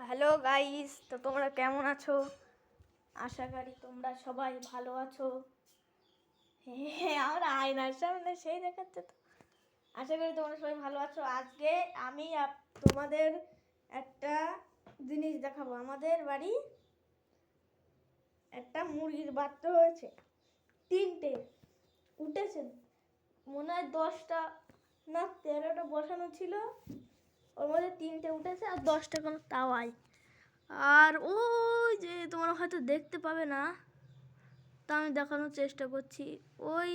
Hello guys, তো তোমরা কেমন আছো? আশা করি তোমরা সবাই ভালো আছো। হ্যাঁ, আমরা আয়নার সামনে সেই দেখাচ্ছে তো। আশা করি তোমরা সবাই ভালো আছো। আজকে আমি তোমাদের একটা জিনিস দেখাবো। আমাদের বাড়ি একটা মুরগির বাচ্চা হয়েছে, 3টে উঠেছে। মনে হয় 10টা না 13টা বসানো ছিল, ওর মধ্যে 3টে উঠেছে আর 10টা কোনো তাওয়াই। আর ওই যে তোমরা হয়তো দেখতে পাবে না, তা আমি দেখানোর চেষ্টা করছি। ওই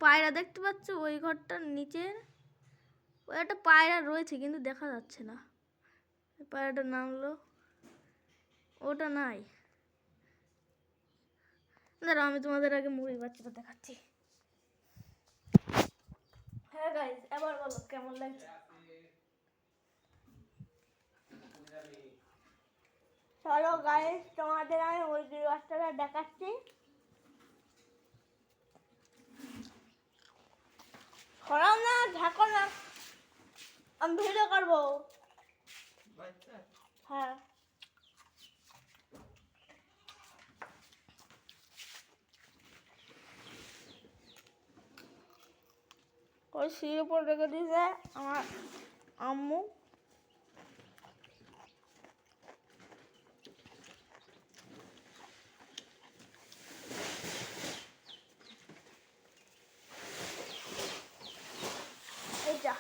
পায়রা দেখতে পাচ্ছ, ওই ঘরটার নিচে ওই একটা পায়রা রয়েছে কিন্তু দেখা যাচ্ছে না। পায়রাটা নামলো, ওটা নাই। দাঁড়াও, আমি তোমাদের আগে মুরগির বাচ্চাটা দেখাচ্ছি। হ্যাঁ গাইস, এবার বলো কেমন লাগছে। চলো গাইস, তোমাদের আমি মুরগির বাচ্চাটা দেখাচ্ছি। সরাও না, ঢাকো না, আমি ভিডিও করবো। হ্যাঁ, ওই সিঁড়ির উপর রেখে দিয়েছে আমার আম্মু। এইটা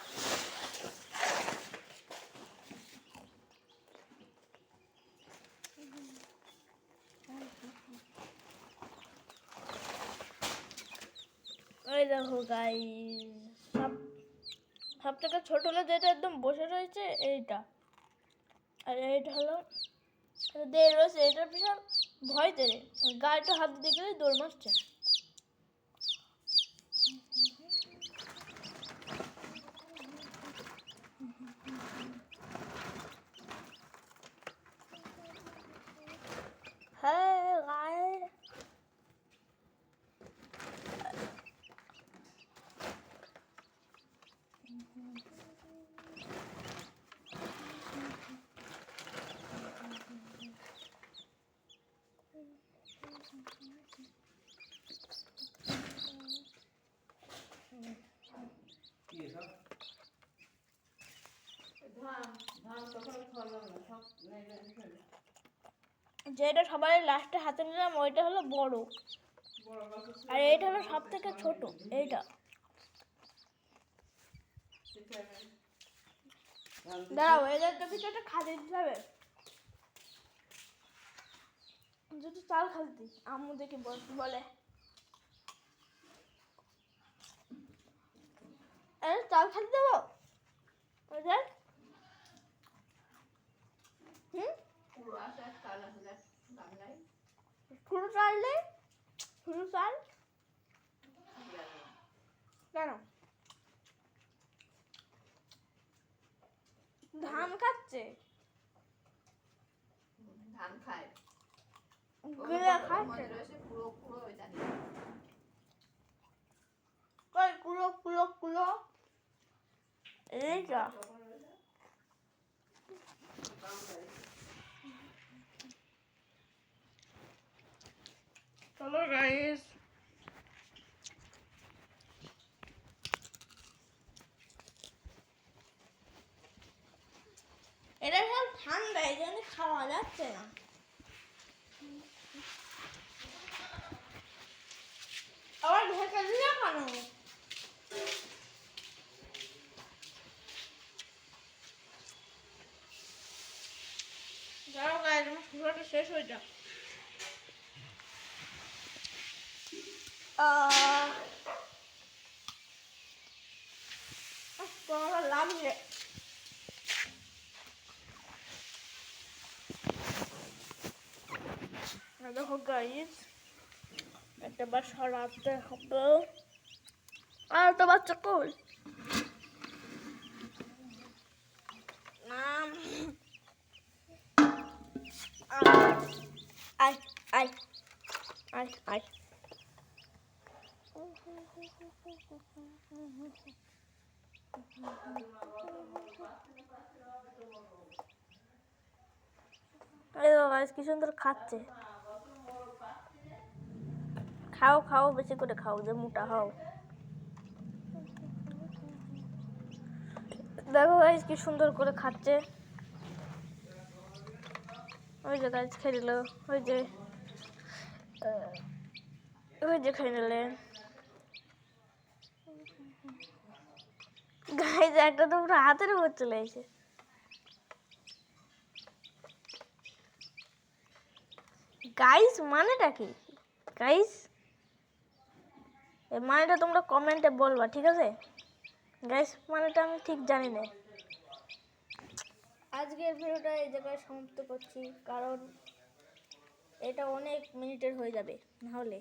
ওই দেখো গাইস, সব থেকে ছোট হলো যেটা একদম বসে রয়েছে এইটা, আর এইটা হলো দিয়ে রয়েছে। এটা বিশাল ভয় দেবে, গাড়িটা হাত দিয়ে গেলে দৌড় মারছে। হ্যাঁ গাইস, যেটা সবাই লাস্টে হাতে নিলাম ওইটা হলো বড়, আর এইটা হলো সব থেকে ছোট। এইটা দাঁড়াও, এদেরকে পিছনে খাতে দিতে হবে। যদি চাল খাতে আম্মু দেখে বলে চাল খাতে দেবো ওদের। শুরু চাল নেই, শুরু চাল কেন? ধান খাচ্ছে, ধান খায়, গুলা খাচ্ছে কই কুলো কুলো কুলো। এইটা চলো গাইস, এটা সব ঠান্ডা, এই জন্য খাওয়া যাচ্ছে না। আবার ঢেকে দিলে কেন? যাও গাইস, আমার পুরোটা শেষ হয়ে যাক। তোমার লাগছে। দেখো গাইস, একটা বার সরাতে হবে। আর তো বাচ্চা কই? নাম আয় আয় আয় আয়। এই তো গাইস কি সুন্দর খাচ্ছে। খাও খাও বেশি করে খাও, যে মোটা হও। দেখো গাইস কি সুন্দর করে খাচ্ছে। ওই যে গাইস খেয়ে নিল, ওই যে খেয়ে নিলেন গাইস। একটা তো পুরো হাতের উপর চলে এসে। গাইস মানেটা কি গাইস? এই মানেটা তোমরা কমেন্টে বলবা, ঠিক আছে গাইস? মানেটা আমি ঠিক জানি না। আজকের ভিডিওটা এই জায়গায় সমাপ্ত করছি, কারণ এটা অনেক মিনিটের হয়ে যাবে নাহলে।